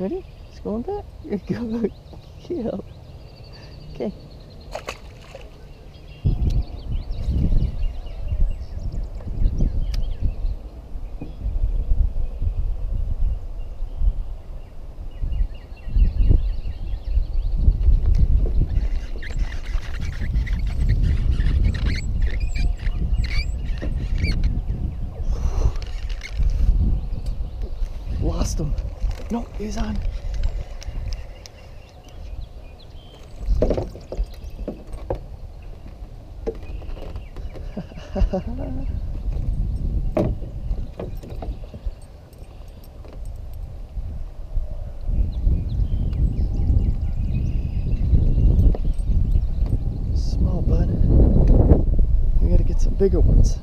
Ready? It's going back. Good. Yeah. Okay. Lost him. No, he's on. Small bud. We gotta get some bigger ones.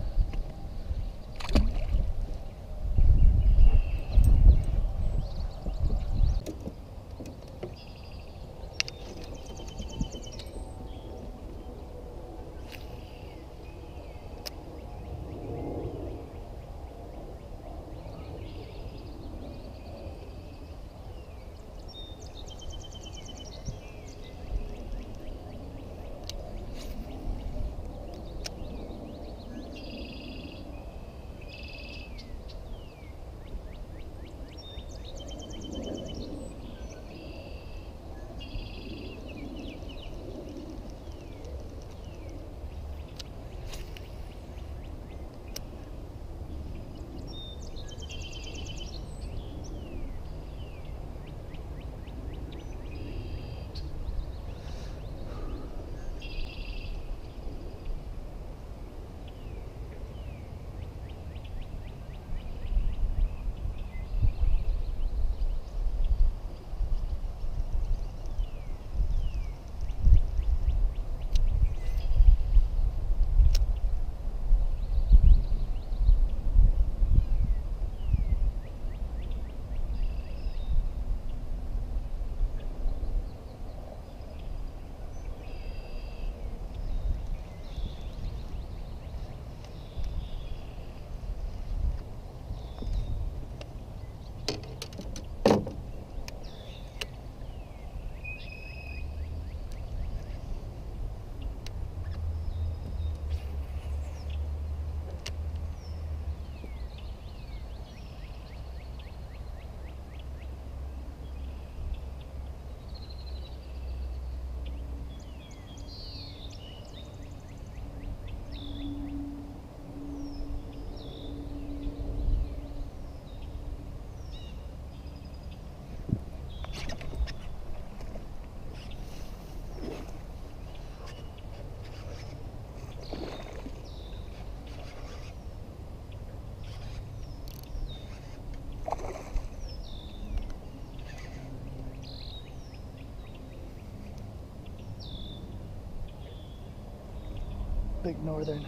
Big northern.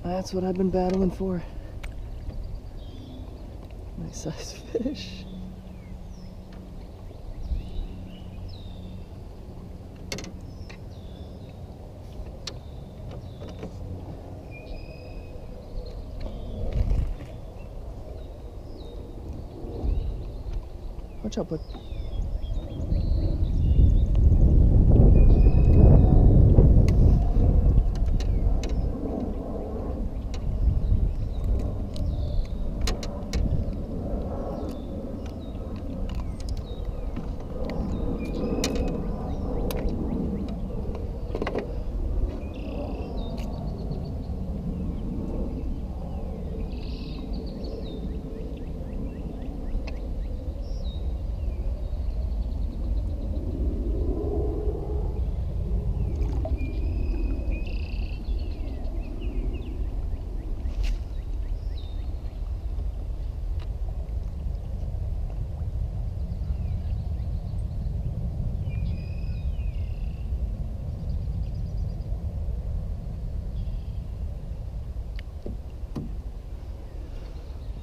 That's what I've been battling for. Nice size fish. Watch out, bud.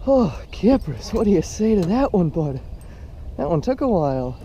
Oh, campers, what do you say to that one, bud? That one took a while.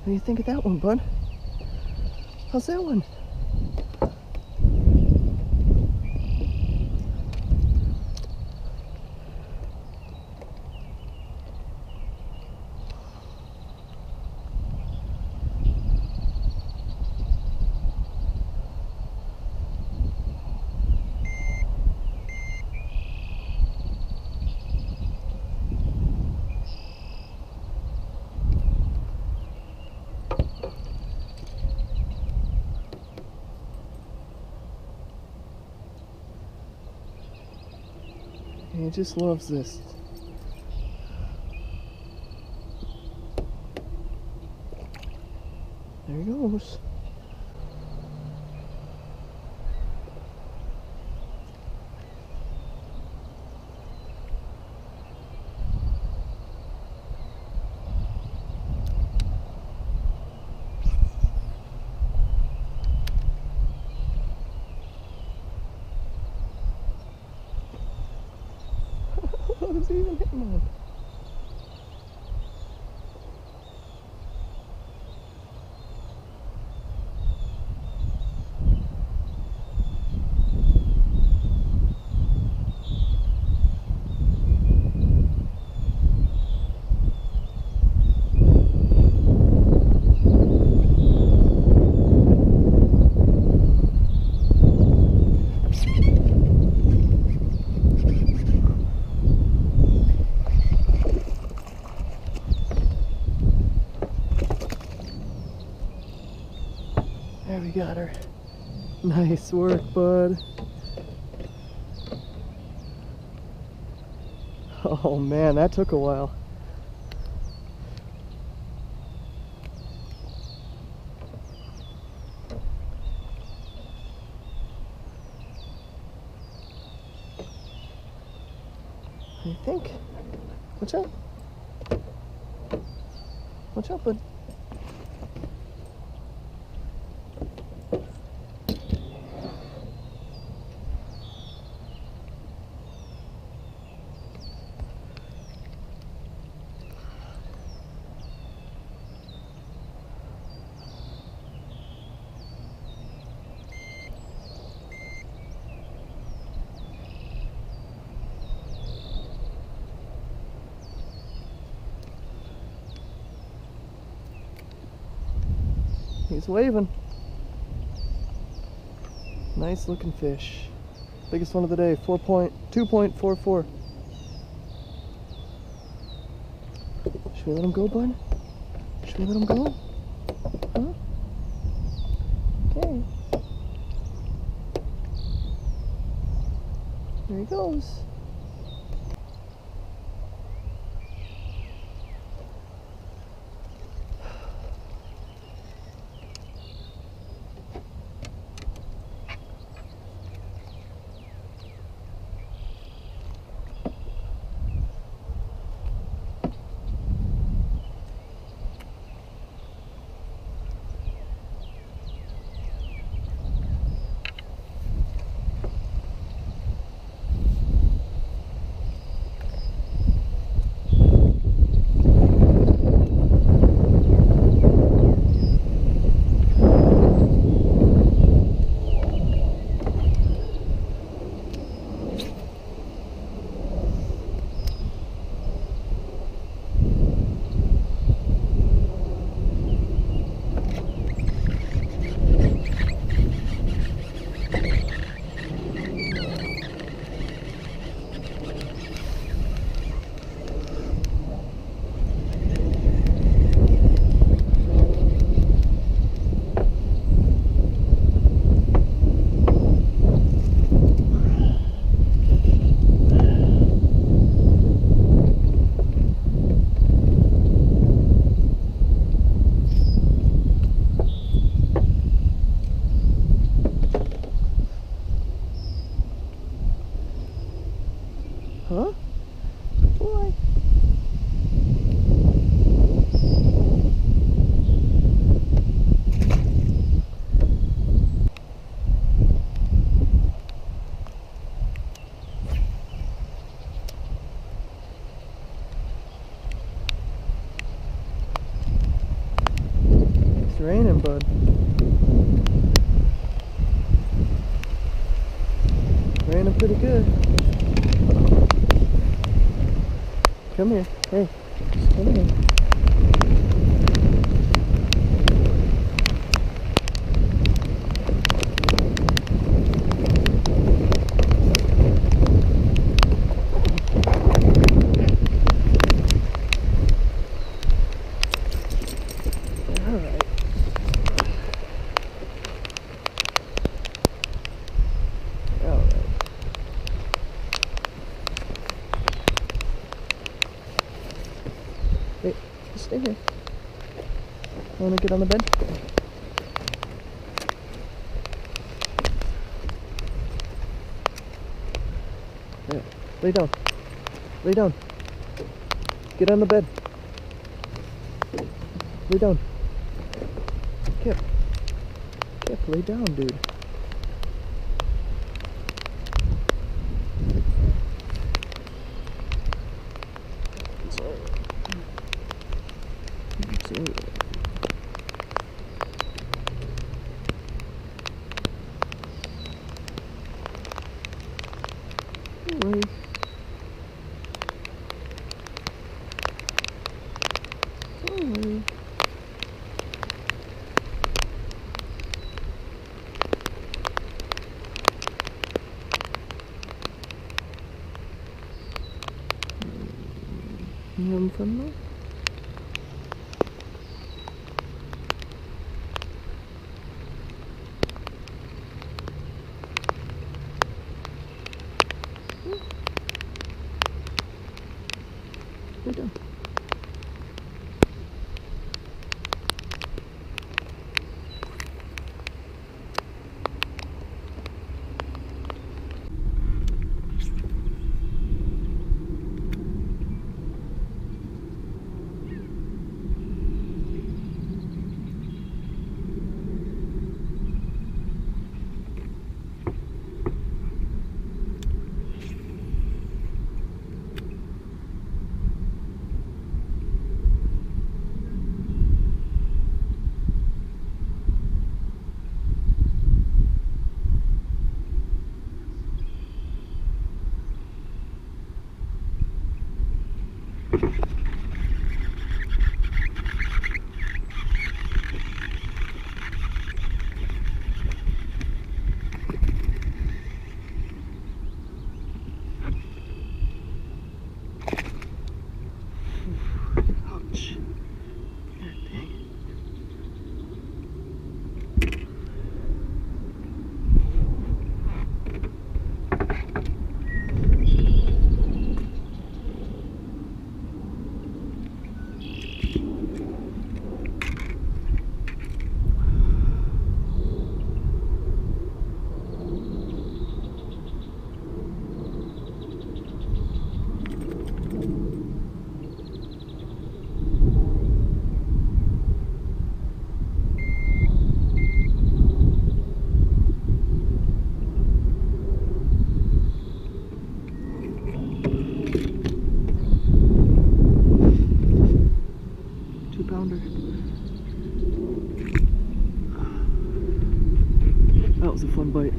do you think of that one, bud? How's that one? He just loves this. There he goes. What was he even hitting on? There, we got her. Nice work, bud. Oh man, that took a while. I think. Watch out. Watch out, bud. He's waving. Nice looking fish. Biggest one of the day, 2.44. Should we let him go, bud? Should we let him go? Huh? Okay. There he goes. Huh? Good boy. on, bud. Ran him pretty good. Come here. Hey, just come here. Alright. Alright. Hey, just stay here. Wanna get on the bed? There. Lay down. Lay down. Get on the bed. Lay down. Kip. Kip, lay down, dude. It's alright. It's alright. Alright. Alright. You having fun now? Lay down. Ouch. God dang it. That was a fun bite.